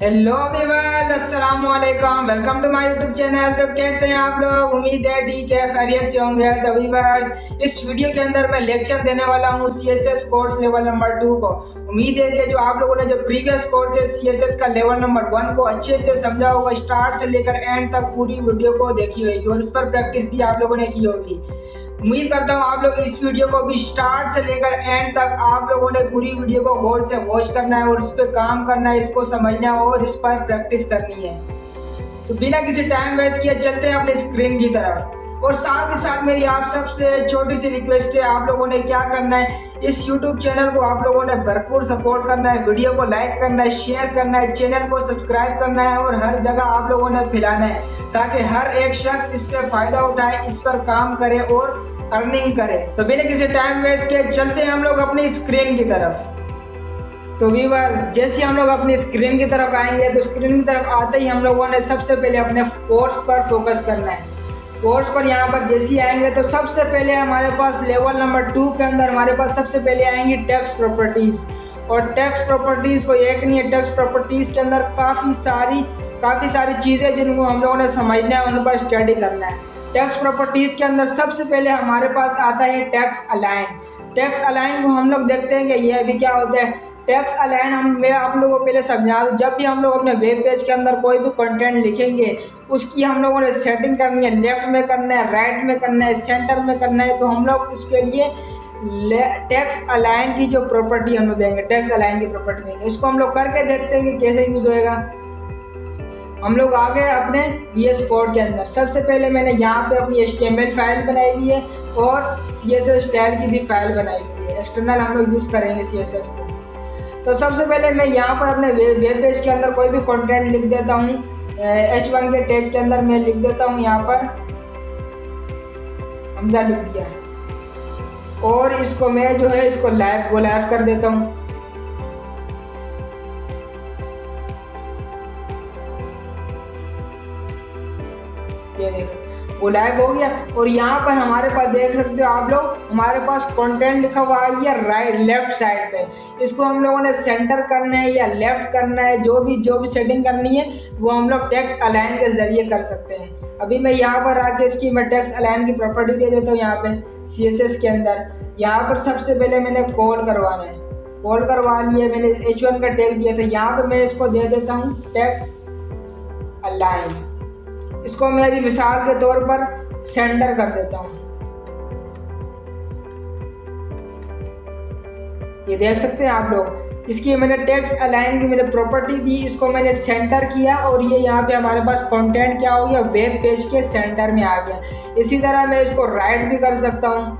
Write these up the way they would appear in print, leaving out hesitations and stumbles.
Hello everyone, अस्सलाम वालेकुम। Welcome to my YouTube channel. तो कैसे हैं आप लोग? उम्मीद है ठीक है, खैरियत से होंगे। तो व्यूअर्स, इस वीडियो के अंदर मैं लेक्चर देने वाला हूं सीएसएस कोर्स लेवल नंबर 2 को। उम्मीद है कि जो आप लोगों ने जो प्रीवियस कोर्स है सीएसएस का लेवल नंबर 1 को अच्छे से समझा होगा, स्टार्ट से लेकर एंड तक पूरी वीडियो को देखी होगी और उस पर प्रैक्टिस भी आप लोगों ने की होगी। उम्मीद करता हूँ आप लोग इस वीडियो को भी स्टार्ट से लेकर एंड तक आप लोगों ने पूरी वीडियो को गौर से वॉच करना है और इस पर काम करना है, इसको समझना है और इस पर प्रैक्टिस करनी है। तो बिना किसी टाइम वेस्ट किए चलते हैं अपने स्क्रीन की तरफ। और साथ ही साथ मेरी आप सबसे छोटी सी रिक्वेस्ट है, आप लोगों ने क्या करना है, इस YouTube चैनल को आप लोगों ने भरपूर सपोर्ट करना है, वीडियो को लाइक करना है, शेयर करना है, चैनल को सब्सक्राइब करना है और हर जगह आप लोगों ने फैलाना है ताकि हर एक शख्स इससे फायदा उठाए, इस पर काम करे और अर्निंग करे। तो बिना किसी टाइम वेस्ट के चलते हैं हम लोग अपनी स्क्रीन की तरफ। तो व्यूअर्स, जैसे हम लोग अपनी स्क्रीन की तरफ आएंगे तो स्क्रीन की तरफ आते ही हम लोगों ने सबसे पहले अपने कोर्स पर फोकस करना है। कोर्स पर यहाँ पर जैसे ही आएंगे तो सबसे पहले हमारे पास लेवल नंबर 2 के अंदर हमारे पास सबसे पहले आएंगी टैक्स प्रॉपर्टीज। और टैक्स प्रॉपर्टीज को एक नहीं है, टैक्स प्रॉपर्टीज के अंदर काफ़ी सारी चीज़ें जिनको हम लोगों ने समझना है, उन पर स्टडी करना है। टैक्स प्रॉपर्टीज के अंदर सबसे पहले हमारे पास आता है टैक्स अलाइन। टैक्स अलाइन को हम लोग देखते हैं कि यह भी क्या होता है। टैक्स अलाइन मैं आप लोगों को पहले समझा दूं, जब भी हम लोग अपने वेब पेज के अंदर कोई भी कंटेंट लिखेंगे उसकी हम लोगों ने सेटिंग करनी है, लेफ्ट में करना है, राइट में करना है, सेंटर में करना है। तो हम लोग उसके लिए टैक्स अलाइन की जो प्रॉपर्टी हम लोग देंगे, टैक्स अलाइन की प्रॉपर्टी देंगे। इसको हम लोग करके देखते हैं कि कैसे यूज़ होएगा। हम लोग आ गए अपने VS कोड के अंदर। सबसे पहले मैंने यहाँ पे अपनी HTML फाइल बनाई हुई है और CSS स्टाइल की भी फाइल बनाई हुई है। एक्सटर्नल हम लोग यूज़ करेंगे CSS को। तो सबसे पहले मैं यहाँ पर अपने वेब पेज के अंदर कोई भी कंटेंट लिख देता हूँ। H1 के टैग के अंदर मैं लिख देता हूँ यहाँ पर हमजा लिख दिया और इसको मैं जो है इसको लाइव कर देता हूँ। ये देखो वो लाइव हो गया। और यहाँ पर हमारे पास देख सकते हो आप लोग, हमारे पास कंटेंट लिखा हुआ है राइट लेफ्ट साइड पे। इसको हम लोगों ने सेंटर करना है या लेफ्ट करना है, जो भी सेटिंग करनी है वो हम लोग टैक्स अलाइन के जरिए कर सकते हैं। अभी मैं यहाँ पर आके इसकी मैं टैक्स अलाइन की प्रॉपर्टी दे देता हूँ। यहाँ पे CSS के अंदर यहाँ पर सबसे पहले मैंने कॉल करवाना है, कॉल करवा लिया, मैंने H1 का टैग दिया था। यहाँ पर मैं इसको दे देता हूँ टैक्स अलाइन। इसको मैं अभी मिसाल के तौर पर सेंटर कर देता हूँ। ये देख सकते हैं आप लोग, इसकी मैंने टैक्स अलाइन की मैंने प्रॉपर्टी दी, इसको मैंने सेंटर किया और ये यहाँ पे हमारे पास कंटेंट क्या हो गया, वेब पेज के सेंटर में आ गया। इसी तरह मैं इसको राइट भी कर सकता हूँ।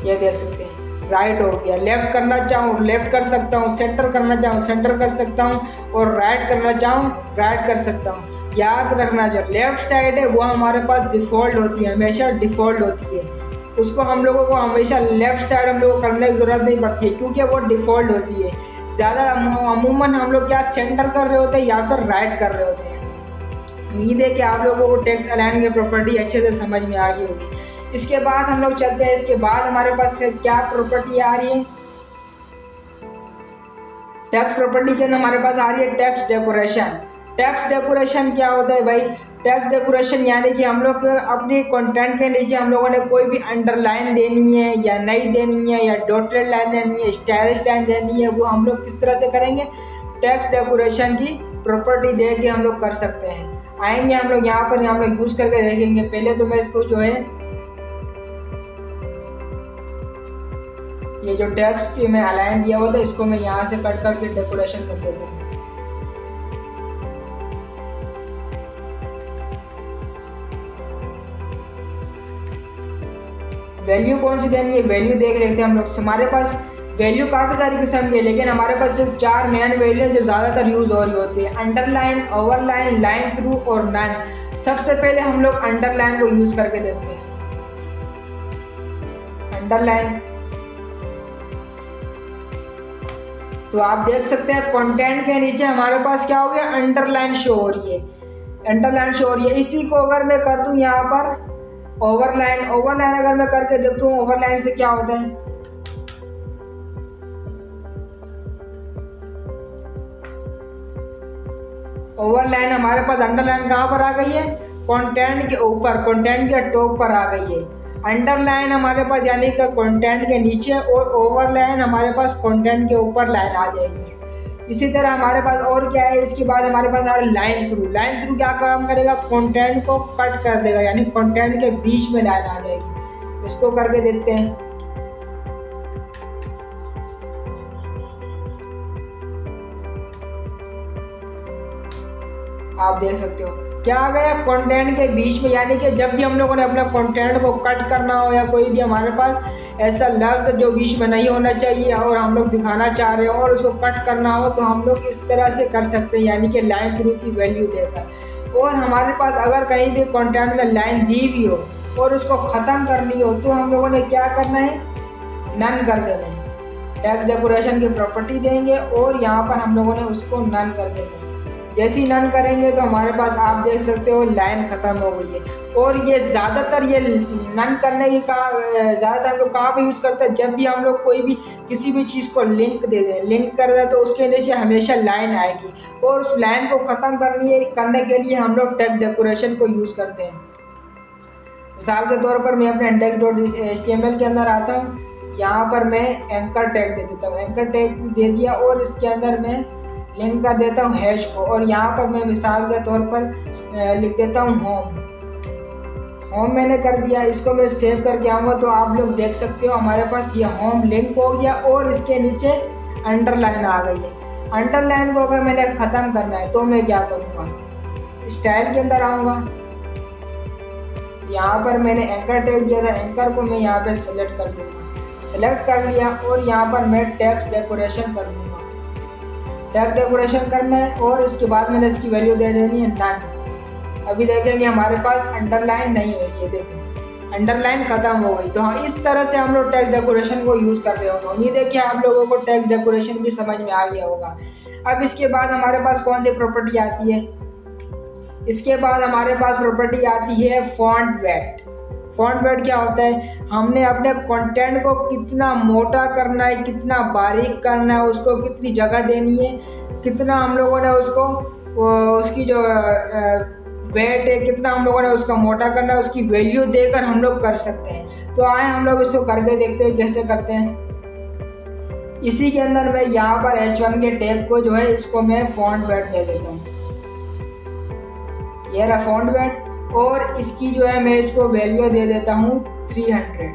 ये देख सकते हैं राइट हो गया। लेफ्ट करना चाहूँ लेफ्ट कर सकता हूँ, सेंटर करना चाहूँ सेंटर कर सकता हूँ और राइट करना चाहूँ राइट कर सकता हूँ। याद रखना, जो लेफ्ट साइड है वो हमारे पास डिफ़ॉल्ट होती है, हमेशा डिफ़ॉल्ट होती है। उसको हम लोगों को हमेशा लेफ्ट साइड हम लोगों को करने की ज़रूरत नहीं पड़ती क्योंकि वो डिफ़ॉल्ट होती है। ज़्यादा अमूमन हम लोग क्या सेंटर कर रहे होते हैं या फिर राइट कर रहे होते हैं। उम्मीद है कि आप लोगों को टैक्स अलाइन की प्रॉपर्टी अच्छे से समझ में आ गई होगी। इसके बाद हम लोग चलते हैं, इसके बाद हमारे पास क्या प्रॉपर्टी आ रही है। टैक्स प्रॉपर्टी के अंदर हमारे पास आ रही है टैक्स डेकोरेशन। टैक्स डेकोरेशन क्या होता है भाई? टैक्स डेकोरेशन यानी कि हम लोग अपनी कंटेंट के नीचे हम लोगों ने कोई भी अंडरलाइन देनी है या नहीं देनी है या डॉटेड लाइन देनी है, स्टाइलिश लाइन देनी है, वो हम लोग किस तरह से करेंगे, टैक्स डेकोरेशन की प्रॉपर्टी दे के हम लोग कर सकते हैं। आएंगे हम लोग यहाँ पर, हम लोग यूज़ करके देखेंगे। पहले तो मैं इसको जो है ये जो टैक्स की मैं अलाइन दिया हुआ था इसको मैं यहाँ से कट करके डेकोरेशन कर देता हूँ। वैल्यू कौन सी देनी है, वैल्यू देख लेते हैं हम लोग। हमारे पास वैल्यू काफ़ी सारी किस्म की है लेकिन हमारे पास सिर्फ 4 मेन वैल्यू जो ज़्यादातर यूज़ हो रही होती है, अंडरलाइन, ओवरलाइन, लाइन थ्रू और नन। सबसे पहले हम लोग अंडरलाइन को यूज़ करके देखते हैं। अंडरलाइन तो आप देख सकते हैं कंटेंट के नीचे हमारे पास क्या हो गया, अंडरलाइन शो हो रही है, अंडरलाइन शो हो रही है। इसी को अगर मैं कर दूं यहाँ पर ओवरलाइन अगर मैं करके देखता हूँ ओवरलाइन से क्या होता है। ओवरलाइन हमारे पास अंडरलाइन कहाँ पर आ गई है, कंटेंट के ऊपर, कंटेंट के टॉप पर आ गई है। अंडरलाइन हमारे पास यानी कि कंटेंट के नीचे, और ओवरलाइन हमारे पास कंटेंट के ऊपर लाइन आ जाएगी। इसी तरह हमारे पास और क्या है, इसके बाद हमारे पास आ रहा है लाइन थ्रू। लाइन थ्रू क्या काम करेगा, कंटेंट को कट कर देगा, यानी कंटेंट के बीच में लाइन आ जाएगी। इसको करके देखते हैं। आप देख सकते हो क्या आ गया, कंटेंट के बीच में, यानी कि जब भी हम लोगों ने अपना कंटेंट को कट करना हो या कोई भी हमारे पास ऐसा लफ्ज़ जो बीच में नहीं होना चाहिए और हम लोग दिखाना चाह रहे हो और उसको कट करना हो, तो हम लोग इस तरह से कर सकते हैं, यानी कि लाइन थ्रू की वैल्यू देकर। और हमारे पास अगर कहीं भी कंटेंट में लाइन दी हुई हो और उसको ख़त्म करनी हो, तो हम लोगों ने क्या करना है, नन कर देना है। टेक्स्ट डेकोरेशन की प्रॉपर्टी देंगे और यहाँ पर हम लोगों ने उसको नन कर देना है। जैसे ही नन करेंगे तो हमारे पास आप देख सकते हो लाइन ख़त्म हो गई है। और ये ज़्यादातर ये नन करने की ज़्यादातर हम लोग कहाँ पे यूज़ करते हैं, जब भी हम लोग कोई भी किसी भी चीज़ को लिंक दे दें, लिंक कर दें तो उसके नीचे हमेशा लाइन आएगी, और उस लाइन को ख़त्म करने के लिए हम लोग टेक्स्ट डेकोरेशन को यूज़ करते हैं। मिसाल के तौर पर मैं अपने index.html के अंदर आता हूँ, यहाँ पर मैं एंकर टैग दे देता हूँ, एंकर टैग दे दिया और इसके अंदर मैं लिंक कर देता हूँ हैश को, और यहाँ पर मैं मिसाल के तौर पर लिख देता हूँ होम मैंने कर दिया। इसको मैं सेव करके आऊँगा तो आप लोग देख सकते हो हमारे पास ये होम लिंक हो गया और इसके नीचे अंडरलाइन आ गई है। अंडरलाइन को अगर मैंने ख़त्म करना है तो मैं क्या करूँगा, स्टाइल के अंदर आऊँगा, यहाँ पर मैंने एंकर टैग दिया था, एंकर को मैं यहाँ पे सेलेक्ट कर दूँगा, सेलेक्ट कर लिया और यहाँ पर मैं टेक्स्ट डेकोरेशन कर दूँगा। टैग डेकोरेशन करना है और इसके बाद मैंने इसकी वैल्यू दे देनी है नन। अभी देखेंगे हमारे पास अंडरलाइन नहीं है, ये देखो अंडरलाइन ख़त्म हो गई। तो हाँ, इस तरह से हम लोग टैग डेकोरेशन को यूज़ कर रहे होंगे। उम्मीद है कि आप लोगों को टैग डेकोरेशन भी समझ में आ गया होगा। अब इसके बाद हमारे पास कौन सी प्रॉपर्टी आती है, इसके बाद हमारे पास प्रॉपर्टी आती है फॉन्ट वेट। फॉन्ट वेट क्या होता है, हमने अपने कंटेंट को कितना मोटा करना है, कितना बारीक करना है, उसको कितनी जगह देनी है, कितना हम लोगों ने उसको उसकी जो वेट है कितना हम लोगों ने उसका मोटा करना है, उसकी वैल्यू देकर हम लोग कर सकते हैं। तो आए हम लोग इसको करके देखते हैं कैसे करते हैं। इसी के अंदर मैं यहाँ पर H1 के टैग को जो है इसको मैं फॉन्ट वेट दे देता हूँ, ये रहा फॉन्ट वेट, और इसकी जो है मैं इसको वैल्यू दे देता हूँ 300।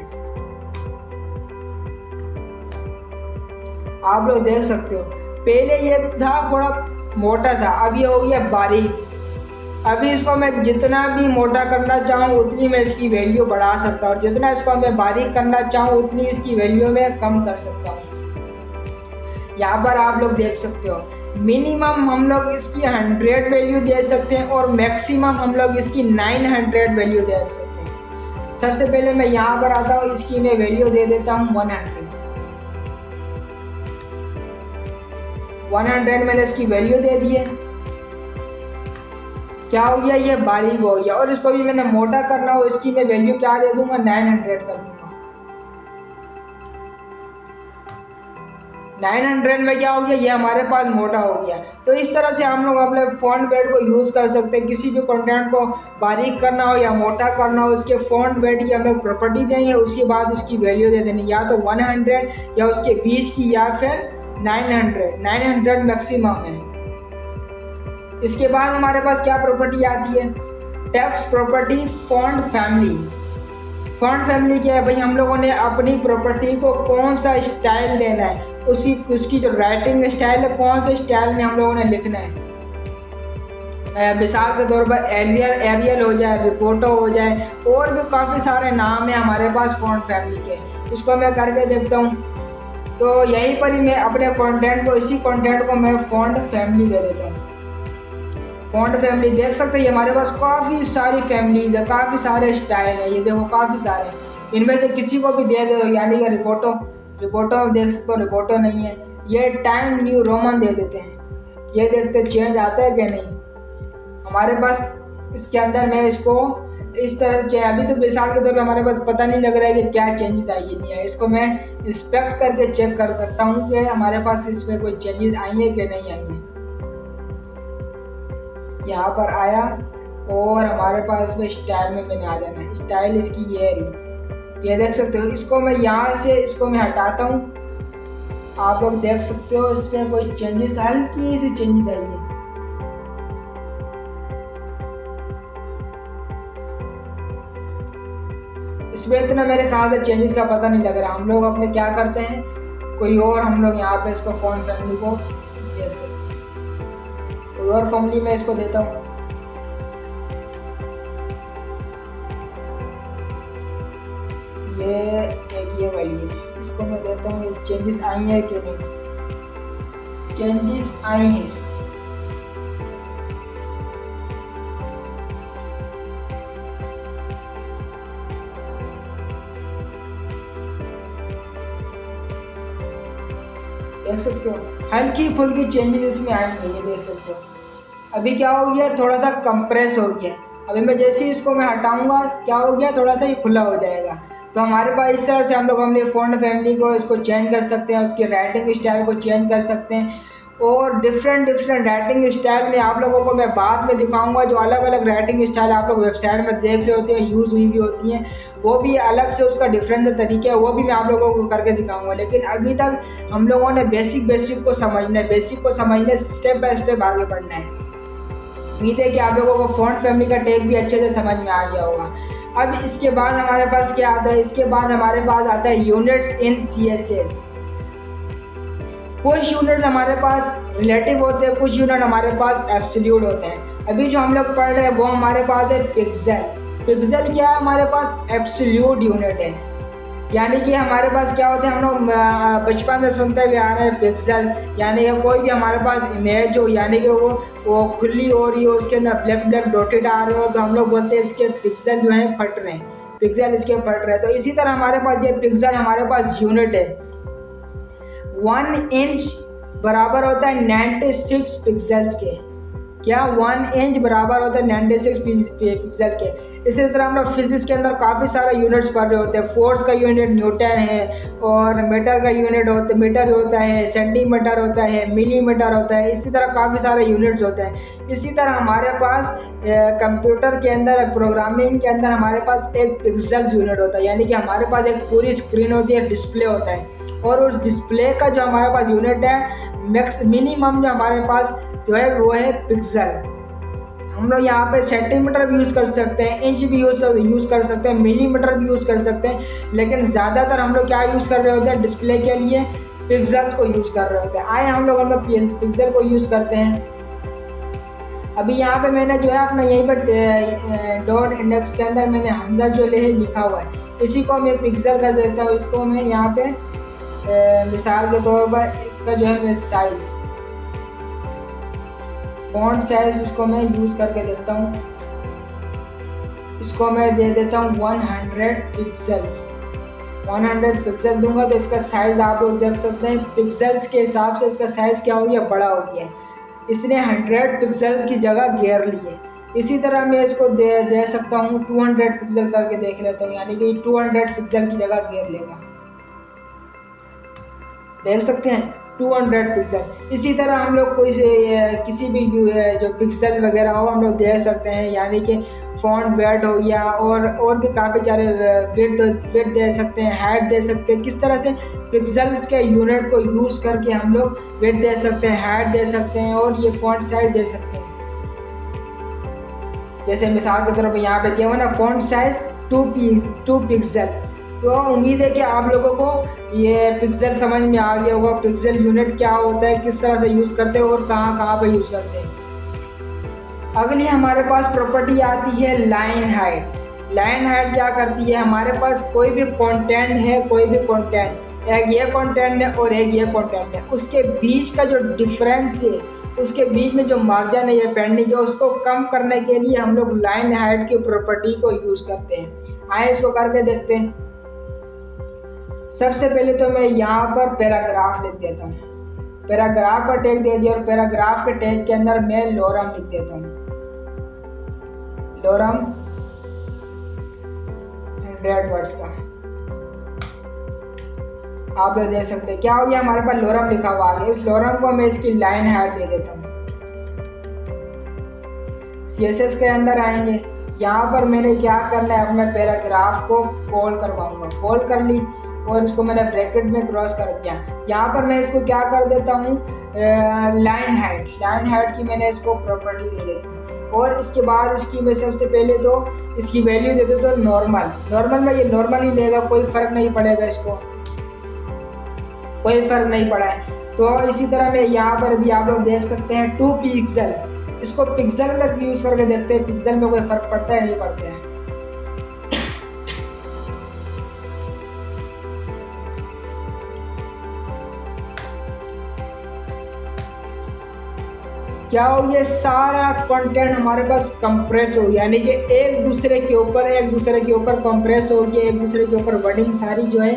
आप लोग देख सकते हो पहले ये था थोड़ा मोटा था, अब ये हो गया बारीक। अभी इसको मैं जितना भी मोटा करना चाहूँ उतनी मैं इसकी वैल्यू बढ़ा सकता हूँ, और जितना इसको मैं बारीक करना चाहूँ उतनी इसकी वैल्यू मैं कम कर सकता हूँ। यहाँ पर आप लोग देख सकते हो मिनिमम हम लोग इसकी 100 वैल्यू दे सकते हैं और मैक्सिमम हम लोग इसकी 900 वैल्यू दे सकते हैं। सबसे पहले मैं यहाँ पर आता हूँ, इसकी मैं वैल्यू दे देता हूँ 100 मैंने इसकी वैल्यू दे दी है। क्या हो गया, ये बारीक हो गया। और इसको भी मैंने मोटा करना हो, इसकी मैं वैल्यू क्या दे दूंगा, 900 कर दूंगा। 900 में क्या हो गया, ये हमारे पास मोटा हो गया। तो इस तरह से हम लोग अपने फॉन्ट वेट को यूज़ कर सकते हैं। किसी भी कंटेंट को बारीक करना हो या मोटा करना हो, उसके फॉन्ट वेट की हम लोग प्रॉपर्टी देंगे, उसके बाद उसकी वैल्यू दे देनी, या तो 100 या उसके बीच की, या फिर 900 मैक्सिमम है। इसके बाद हमारे पास क्या प्रॉपर्टी आती है, text property font family. Font family क्या है भाई, हम लोगों ने अपनी प्रॉपर्टी को कौन सा स्टाइल देना है, उसकी जो राइटिंग स्टाइल है, कौन से स्टाइल में हम लोगों ने लिखना है। मिसाल के तौर पर एरियल हो जाए, रिपोर्टो हो जाए, और भी काफ़ी सारे नाम हैं हमारे पास फॉन्ट फैमिली के। उसको मैं करके देखता हूँ। तो यहीं पर ही मैं अपने कंटेंट को, इसी कंटेंट को मैं फॉन्ट फैमिली दे देता हूँ। फॉन्ट फैमिली देख सकते हैं हमारे पास काफ़ी सारी फैमिलीज है, काफ़ी सारे स्टाइल है। ये देखो काफ़ी सारे, इनमें से किसी को भी दे दो, यानी कि रिपोर्टो देख सकते हो, रिपोर्टो नहीं है। ये टाइम न्यू रोमन दे देते हैं, ये देखते चेंज आता है कि नहीं। हमारे पास इसके अंदर मैं इसको इस तरह से अभी तो मिसाल के तौर पर हमारे पास पता नहीं लग रहा है कि क्या चेंजेस आई है नहीं है। इसको मैं इंस्पेक्ट करके चेक कर सकता हूँ कि हमारे पास इसमें कोई चेंजेस आई है कि नहीं आई है। यहाँ पर आया और हमारे पास में स्टाइल में मैंने आ जाना है। स्टाइल इसकी ये रही, ये देख सकते हो। इसको मैं यहाँ से इसको मैं हटाता हूँ, आप लोग देख सकते हो इसमें कोई चेंजेस, हल्की सी चेंजेस आई है। इसमें इतना मेरे ख्याल से चेंजेस का पता नहीं लग रहा। हम लोग अपने क्या करते हैं, कोई और हम लोग यहाँ पे इसको फ़ोन फैमिली को देख सकते हैं, कोई और फैमिली में इसको देता हूँ। ये एक ये वाली है, इसको मैं देता हूँ। ये चेंजेस आई है कि नहीं, चेंजेस आई हैं। देख सकते हो हल्की फुल्की चेंजेस इसमें आएंगे, ये देख सकते हो। अभी क्या हो गया, थोड़ा सा कंप्रेस हो गया। अभी मैं जैसे ही इसको मैं हटाऊंगा, क्या हो गया, थोड़ा सा ये खुला हो जाएगा। तो हमारे पास इस तरह से हम लोग अपनी फ़ॉन्ट फैमिली को इसको चेंज कर सकते हैं, उसकी राइटिंग स्टाइल को चेंज कर सकते हैं। और डिफरेंट राइटिंग स्टाइल में आप लोगों को मैं बाद में दिखाऊंगा। जो अलग अलग राइटिंग स्टाइल आप लोग वेबसाइट में देख रहे होते हैं, यूज़ हुई भी होती हैं, वो भी अलग से उसका डिफरेंट तरीके है, वो भी मैं आप लोगों को करके दिखाऊंगा। लेकिन अभी तक हम लोगों ने बेसिक को समझना है, स्टेप बाय स्टेप आगे बढ़ना है। उम्मीद है कि आप लोगों को फ़ॉन्ट फैमिली का टैग भी अच्छे से समझ में आ गया होगा। अब इसके बाद हमारे पास क्या आता है, इसके बाद हमारे पास आता है यूनिट्स इन CSS। कुछ यूनिट हमारे पास रिलेटिव होते हैं, कुछ यूनिट हमारे पास एब्सोल्यूट होते हैं। अभी जो हम लोग पढ़ रहे हैं वो हमारे पास है पिक्सल। पिक्सल क्या है, हमारे पास एब्सोल्यूट यूनिट है। यानी कि हमारे पास क्या होते हैं, हम लोग बचपन में सुनते हुए आ रहे हैं पिक्सल, यानी कि कोई भी हमारे पास इमेज हो, यानी कि वो खुली हो रही हो, उसके अंदर ब्लैक डॉटेड आ रहे हो, तो हम लोग बोलते हैं इसके पिक्सल जो है फट रहे हैं, पिक्सल इसके फट रहे हैं। तो इसी तरह हमारे पास ये पिक्सल हमारे पास यूनिट है। 1 इंच बराबर होता है 96 पिक्सल्स के। क्या 1 इंच बराबर होता है 96 पिक्सल के। इसी तरह हम लोग फिजिक्स के अंदर काफ़ी सारे यूनिट्स पढ़ रहे होते हैं। फोर्स का यूनिट न्यूटन है, और मीटर का यूनिट मीटर होता है, सेंटीमीटर होता है, मिलीमीटर होता है। इसी तरह काफ़ी सारे यूनिट्स होते हैं। इसी तरह हमारे पास कंप्यूटर के अंदर, प्रोग्रामिंग के अंदर हमारे पास एक पिक्सल यूनिट होता है। यानी कि हमारे पास एक पूरी स्क्रीन होती है, डिस्प्ले होता है, और उस डिस्प्ले का जो हमारे पास यूनिट है मिनिमम जो हमारे पास जो है वो है पिक्सल। हम लोग यहाँ पे सेंटीमीटर भी यूज़ कर सकते हैं, इंच भी यूज़ कर सकते हैं, मिलीमीटर भी यूज़ कर सकते हैं, लेकिन ज़्यादातर हम लोग क्या यूज़ कर रहे होते हैं, डिस्प्ले के लिए पिक्सल्स को यूज़ कर रहे होते हैं। आए हम लोग पिक्सल को यूज़ करते हैं। अभी यहाँ पे मैंने जो है अपना यहीं पर डॉट इंडेक्स के अंदर मैंने हमजा जो लिखा हुआ है, इसी को मैं पिक्सल कर देता हूँ। इसको मैं यहाँ पे मिसाल के तौर पर इसका जो है मैं साइज़, फॉन्ट साइज, इसको मैं यूज़ करके देखता हूँ। इसको मैं दे देता हूँ 100 पिक्सल्स। 100 पिक्सल दूंगा तो इसका साइज़ आप लोग देख सकते हैं, पिक्सल्स के हिसाब से इसका साइज़ क्या हो गया, बड़ा हो गया। इसने 100 पिक्सल की जगह घेर ली है। इसी तरह मैं इसको दे सकता हूँ 200 पिक्सल करके देख लेता हूँ, यानी कि 200 पिक्सल की जगह घेर लेगा। देख सकते हैं 200 पिक्सल। इसी तरह हम लोग कोई किसी भी जो पिक्सल वगैरह हो हम लोग दे सकते हैं, यानी कि फॉन्ट वेट हो गया, और भी काफ़ी सारे विड्थ दे सकते हैं, हाइट दे सकते हैं। किस तरह से पिक्सल्स के यूनिट को यूज़ करके हम लोग विड्थ दे सकते हैं, हाइट दे सकते हैं, और ये फॉन्ट साइज दे सकते हैं। जैसे मिसाल के तौर पर यहाँ पे क्या हुआ ना, फॉन्ट साइज 2 पिक्सल। तो उम्मीद है कि आप लोगों को ये पिक्सल समझ में आ गया होगा, पिक्सल यूनिट क्या होता है, किस तरह से यूज़ करते हैं, और कहाँ पे यूज़ करते हैं। अगली हमारे पास प्रॉपर्टी आती है लाइन हाइट। लाइन हाइट क्या करती है, हमारे पास कोई भी कंटेंट है, एक ये कंटेंट है और एक ये कंटेंट है, उसके बीच का जो डिफरेंस है, उसके बीच में जो मार्जिन है, ये पेंडिंग है, उसको कम करने के लिए हम लोग लाइन हाइट की प्रॉपर्टी को यूज़ करते हैं। आइए इसको करके देखते हैं। सबसे पहले तो मैं यहाँ पर पैराग्राफ लिख देता हूँ। पैराग्राफ का टैग दे दिया, और पैराग्राफ के टैग के अंदर मैं लोरम लिख देता हूँ। लोरम वर्ड्स का। आप लोग देख सकते हैं क्या हो गया, हमारे पास लोरम लिखा हुआ आ गया। इस लोरम को मैं इसकी लाइन हाइट दे देता हूँ। CSS के अंदर आएंगे, यहाँ पर मैंने क्या करना है, अपने पैराग्राफ को कॉल करवाऊंगा। कॉल कर ली और इसको मैंने ब्रैकेट में क्रॉस कर दिया। यहाँ पर मैं इसको क्या कर देता हूँ, लाइन हाइट की मैंने इसको प्रॉपर्टी दे देती हूँ। और इसके बाद इसकी मैं सबसे पहले तो इसकी वैल्यू दे देता हूँ नॉर्मल में। ये नॉर्मल ही लेगा, कोई फर्क नहीं पड़ेगा, इसको कोई फर्क नहीं पड़ा है। तो इसी तरह में यहाँ पर भी आप लोग देख सकते हैं 2 पिक्सल, इसको पिक्सल में यूज करके देखते हैं पिक्सल में कोई फर्क पड़ता है नहीं पड़ता है। क्या हो, ये सारा कंटेंट हमारे पास कंप्रेस हो गया, यानी कि एक दूसरे के ऊपर कंप्रेस हो गया, एक दूसरे के ऊपर वर्डिंग सारी जो है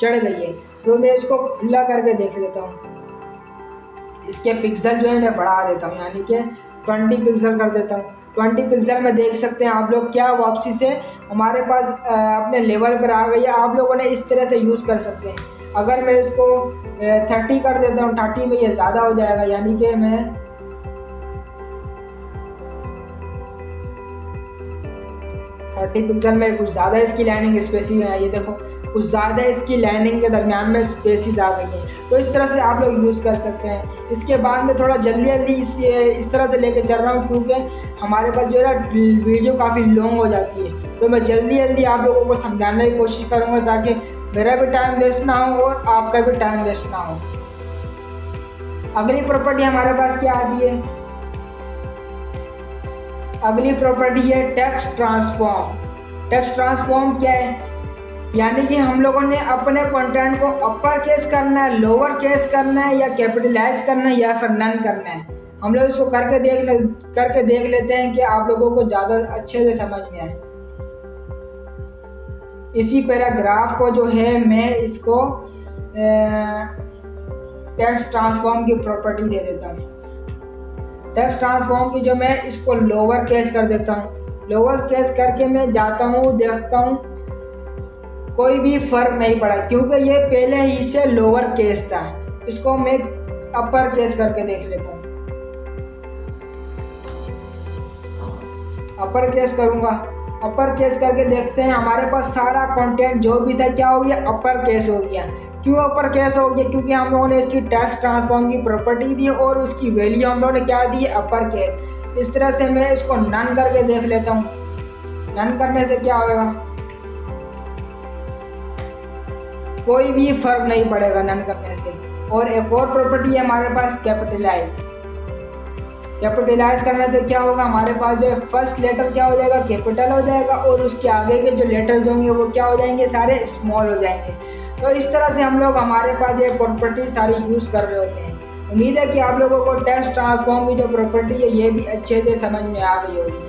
चढ़ गई है। तो मैं इसको खुला करके देख लेता हूँ। इसके पिक्सल जो है मैं बढ़ा देता हूँ, यानी कि 20 पिक्सल कर देता हूँ। 20 पिक्सल में देख सकते हैं आप लोग क्या वापसी से हमारे पास अपने लेवल पर आ गई है। आप लोगों ने इस तरह से यूज़ कर सकते हैं। अगर मैं इसको 30 कर देता हूँ, 30 में ये ज़्यादा हो जाएगा, यानी कि मैं 30 पिक्सल में कुछ ज़्यादा इसकी लाइनिंग स्पेसिस है। ये देखो कुछ ज़्यादा इसकी लाइनिंग के दरमियान में स्पेसिस आ गई है। तो इस तरह से आप लोग यूज़ कर सकते हैं। इसके बाद में थोड़ा जल्दी इस तरह से लेके चल रहा हूँ, क्योंकि हमारे पास जो है ना वीडियो काफ़ी लॉन्ग हो जाती है। तो मैं जल्दी आप लोगों को समझाने की कोशिश करूँगा, ताकि मेरा भी टाइम वेस्ट ना हो और आपका भी टाइम वेस्ट ना हो। अगली प्रॉपर्टी हमारे पास क्या आती है, अगली प्रॉपर्टी है टेक्स्ट ट्रांसफॉर्म। टेक्स्ट ट्रांसफॉर्म क्या है, यानी कि हम लोगों ने अपने कंटेंट को अपर केस करना है, लोअर केस करना है, या कैपिटलाइज करना है, या फिर नन करना है। हम लोग इसको करके देख लेते हैं कि आप लोगों को ज़्यादा अच्छे से समझ में आए। इसी पैराग्राफ को जो है मैं इसको टेक्स्ट ट्रांसफॉर्म की प्रॉपर्टी दे देता हूँ। टेक्स्ट ट्रांसफॉर्म की जो मैं इसको लोअर केस कर देता हूँ। लोअर केस करके मैं जाता हूँ, देखता हूँ कोई भी फर्क नहीं पड़ा, क्योंकि ये पहले ही से लोअर केस था। इसको मैं अपर केस करके देख लेता हूँ। अपर केस करूँगा, अपर केस करके देखते हैं हमारे पास सारा कंटेंट जो भी था क्या हो गया, अपर केस हो गया। क्यों अपर केस हो गया, क्योंकि हम लोगों ने इसकी टेक्स्ट ट्रांसफॉर्म की प्रॉपर्टी दी और उसकी वैल्यू हम लोगों ने क्या दी है, अपर केस। इस तरह से मैं इसको नन करके देख लेता हूँ। नन करने से क्या होगा, कोई भी फर्क नहीं पड़ेगा नन करने से। और एक और प्रॉपर्टी है हमारे पास कैपिटलाइज। कैपिटलाइज करने से क्या होगा, हमारे पास जो है फर्स्ट लेटर क्या हो जाएगा, कैपिटल हो जाएगा, और उसके आगे के जो लेटर्स होंगे वो क्या हो जाएंगे, सारे स्मॉल हो जाएंगे। तो इस तरह से हम लोग हमारे पास ये प्रॉपर्टी सारी यूज़ कर रहे होते हैं। उम्मीद है कि आप लोगों को टेक्स्ट ट्रांसफॉर्म की जो प्रॉपर्टी है ये भी अच्छे से समझ में आ गई होगी।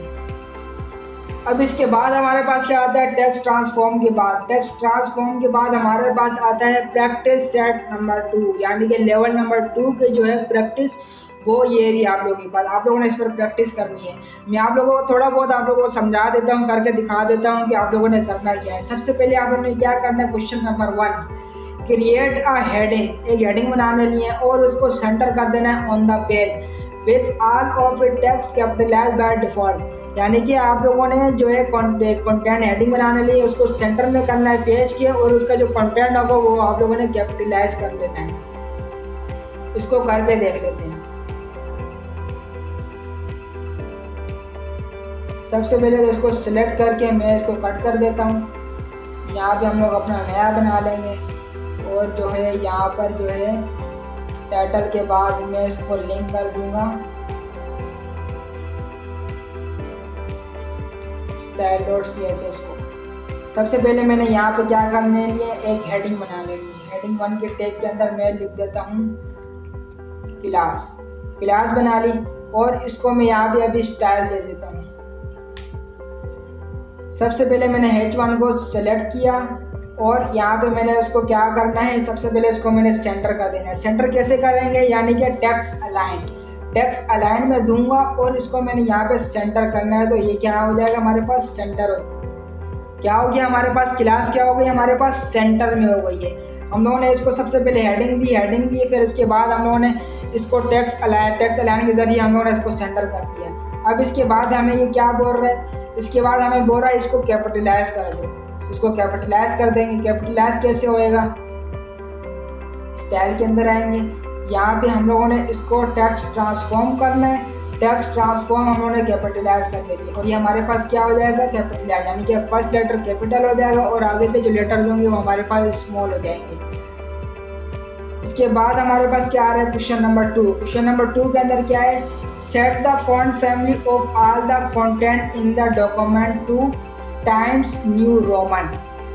अब इसके बाद हमारे पास क्या आता है, टेक्स्ट ट्रांसफॉर्म के बाद। टेक्स्ट ट्रांसफॉर्म के बाद हमारे पास आता है प्रैक्टिस सेट नंबर 2, यानी कि लेवल नंबर 2 के जो है प्रैक्टिस, वो ये रही आप लोगों के पास। आप लोगों ने इस पर प्रैक्टिस करनी है। मैं आप लोगों को थोड़ा बहुत आप लोगों को समझा देता हूँ, करके दिखा देता हूँ कि आप लोगों ने करना क्या है। सबसे पहले आप लोगों ने क्या करना है, question number 1, create a heading. एक हेडिंग बनाने लिए है और उसको सेंटर कर देना है on the page with all of it text capitalised by default. यानी कि आप लोगों ने जो है कंटेंट हेडिंग बनाने लिए उसको सेंटर में करना है पेज के, और उसका जो कंटेंट होगा वो आप लोगों ने कैपिटलाइज कर लेना है। इसको करके देख लेते हैं। सबसे पहले तो इसको सिलेक्ट करके मैं इसको कट कर देता हूँ। यहाँ पे हम लोग अपना नया बना लेंगे, और जो है यहाँ पर जो है टाइटल के बाद मैं इसको लिंक कर दूंगा style.css को। सबसे पहले मैंने यहाँ पे क्या करने लिए, एक हेडिंग बना लेनी है। हेडिंग 1 के टैग के अंदर मैं लिख देता हूँ क्लास बना ली, और इसको मैं यहाँ पे अभी स्टाइल दे देता हूँ। सबसे पहले मैंने H1 को सेलेक्ट किया, और यहाँ पे मैंने इसको क्या करना है, सबसे पहले इसको मैंने सेंटर कर देना है। सेंटर कैसे करेंगे, यानी कि टेक्स्ट अलाइन में दूंगा, और इसको मैंने यहाँ पे सेंटर करना है। तो ये क्या हो जाएगा, हमारे पास सेंटर हो। क्या हो गया हमारे पास, क्लास क्या हो गई हमारे पास सेंटर में हो गई है। हम लोगों ने इसको सबसे पहले हेडिंग दी, फिर इसके बाद हम लोगों ने इसको टेक्स्ट अलाइन के जरिए हम लोगों ने इसको सेंटर कर दिया। अब इसके बाद हमें ये क्या बोल रहा है, इसके बाद हमें बोल रहा है इसको कैपिटलाइज कर दो। इसको कैपिटलाइज कर देंगे। कैपिटलाइज कैसे होएगा, स्टाइल के अंदर आएंगे, यहाँ पे हम लोगों ने इसको टेक्स्ट ट्रांसफॉर्म करना है। टेक्स्ट ट्रांसफॉर्म हम लोगों ने कैपिटलाइज कर देंगे और ये हमारे पास क्या हो जाएगा, कैपिटलाइज, यानी कि फर्स्ट लेटर कैपिटल हो जाएगा और आगे के जो लेटर्स होंगे वो हमारे पास स्मॉल हो जाएंगे। इसके बाद हमारे पास क्या आ रहा है, क्वेश्चन नंबर 2। क्वेश्चन नंबर 2 के अंदर क्या है, set the font family of all the content in the document two times new Roman.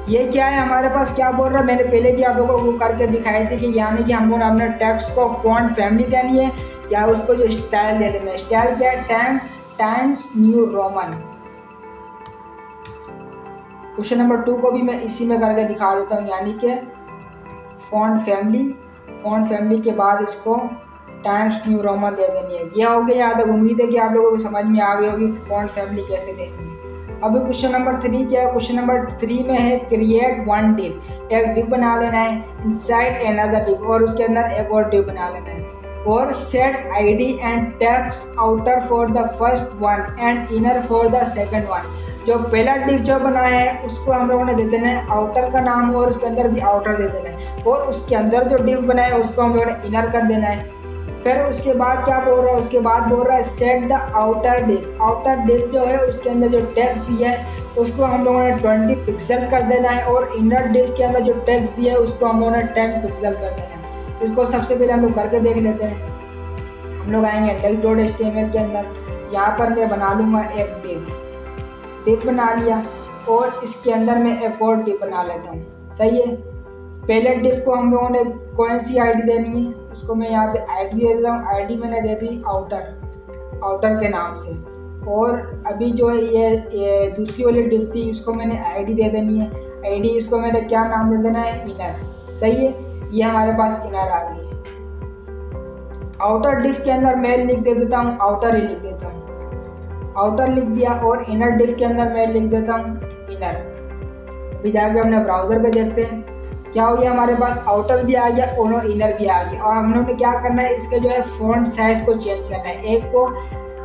ये क्या है हमारे पास, क्या बोल रहा है, मैंने पहले भी आप लोगों को करके दिखाई थी कि यानी कि हम लोग अपने टेक्स्ट को फॉन्ट फैमिली देनी है या उसको जो स्टाइल दे देना है। स्टाइल क्या है, times new Roman. Question number 2 को भी मैं इसी में करके दिखा देता हूँ, यानी कि फॉन्ट फैमिली के बाद इसको टाइम्स न्यू रोमन दे देनी है। यह हो गया यहाँ तक। उम्मीद है कि आप लोगों को समझ में आ गई होगी फॉन्ट फैमिली कैसे देनी है। अभी क्वेश्चन नंबर 3 क्या है, क्वेश्चन नंबर 3 में है क्रिएट वन डिव। एक डिव बना लेना है, इनसाइड अनदर डिव, और उसके अंदर एक और डिव बना लेना है। और set ID and text outer for the first one and inner for the second one. जो पहला डिव जो बनाया है उसको हम लोगों ने दे देना है आउटर का नाम और उसके अंदर भी आउटर दे देना है, और उसके अंदर जो डिव बनाया है उसको हम लोगों ने इनर कर देना है। फिर उसके बाद क्या बोल रहा है, उसके बाद बोल रहा है set the outer div. Outer div जो है उसके अंदर जो टेक्स्ट दिया है उसको हम लोगों ने 20 पिक्सल कर देना है, और इनर डिव के अंदर जो टेक्स्ट दिया है उसको हम लोगों ने 10 पिक्सल कर देना है। इसको सबसे पहले हम लोग करके देख लेते हैं। हम लोग आएंगे index.html के अंदर, यहाँ पर मैं बना लूँगा एक डिव बना लिया, और इसके अंदर मैं एक और डिव बना लेता हूँ। सही है। पहले डिव को हम लोगों ने कौन सी आईडी देनी है, उसको मैं यहाँ पे आईडी दे देता हूँ। आईडी मैंने दे दी आउटर के नाम से, और अभी जो है ये दूसरी वाली डिव थी इसको मैंने आईडी दे देनी है। आईडी इसको मैंने क्या नाम दे देना है, इनर। सही है, ये हमारे पास इनर आ गई है। आउटर डिव के अंदर मैं लिख दे देता हूँ, आउटर ही लिख देता हूँ, आउटर लिख दिया, और इनर डिव के अंदर मैं लिख देता हूँ इनर। अभी जाके अपने ब्राउज़र पे देखते हैं क्या हो गया, हमारे पास आउटर भी आ गया और इनर भी आ गया। और हम लोगों ने क्या करना है, इसके जो है फ़ॉन्ट साइज़ को चेंज करना है। एक को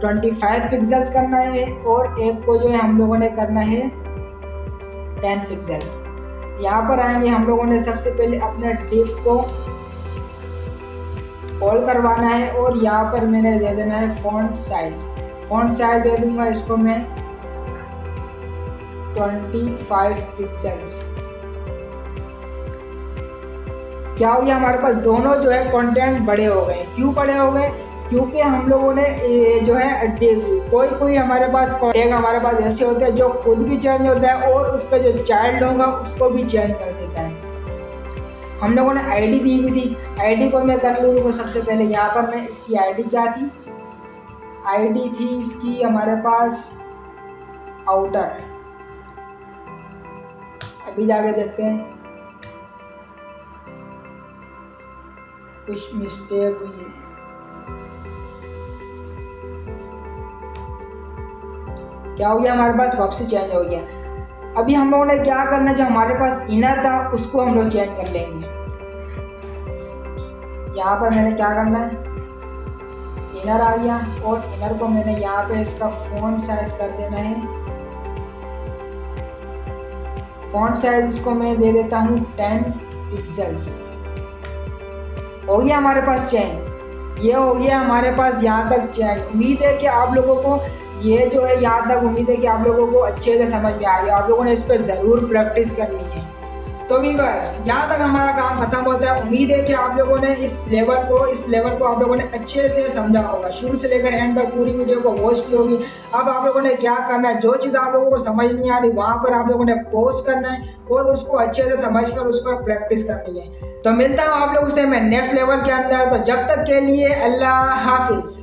25 पिक्सल्स करना है और एक को जो है हम लोगों ने करना है 10 पिक्सल्स। यहाँ पर आएंगे, हम लोगों ने सबसे पहले अपने डिव को ऑल करवाना है, और यहाँ पर मैंने दे देना है फ़ॉन्ट साइज दे दूंगा इसको मैं 25 पिक्सल्स। क्या हो गया, हमारे पास दोनों जो है कंटेंट बड़े हो गए। क्यों बड़े हो गए, क्योंकि हम लोगों ने जो है कोई हमारे पास टैग हमारे पास ऐसे होते हैं जो खुद भी चेंज होता है और उसका जो चाइल्ड होगा उसको भी चेंज कर देता है। हम लोगों ने आईडी दी हुई थी, आईडी को मैं कर लूँगी। तो सबसे पहले यहाँ पर मैं इसकी आईडी क्या थी, आईडी थी इसकी हमारे पास आउटर। अभी जाके देखते हैं कुछ मिस्टेक हुई है। क्या हो गया, हमारे पास वापसी चेंज हो गया। अभी हम लोगों ने क्या करना है, जो हमारे पास इनर था उसको हम लोग चेंज कर लेंगे। यहाँ पर मैंने क्या करना है, इनर आ गया, और इनर को मैंने यहाँ पे इसका फ़ॉन्ट साइज कर देना है। फ़ॉन्ट साइज इसको मैं दे देता हूँ 10 पिक्सल्स। हो गया हमारे पास चेंज, ये हो गया हमारे पास यहाँ तक चेंज। उम्मीद है कि आप लोगों को ये जो है यहाँ तक, उम्मीद है कि आप लोगों को अच्छे से समझ में आ गया। आप लोगों ने इस पर ज़रूर प्रैक्टिस करनी है। तो व्यूअर्स, यहाँ तक हमारा काम खत्म होता है। उम्मीद है कि आप लोगों ने इस लेवल को आप लोगों ने अच्छे से समझा होगा। शुरू से लेकर एंड तक पूरी वीडियो को वॉच की होगी। अब आप लोगों ने क्या करना है, जो चीज़ आप लोगों को समझ नहीं आ रही वहाँ पर आप लोगों ने पॉज करना है और उसको अच्छे से समझकर उस पर प्रैक्टिस करनी है। तो मिलता हूँ आप लोगों से मैं नेक्स्ट लेवल के अंदर। तो जब तक के लिए अल्लाह हाफिज़।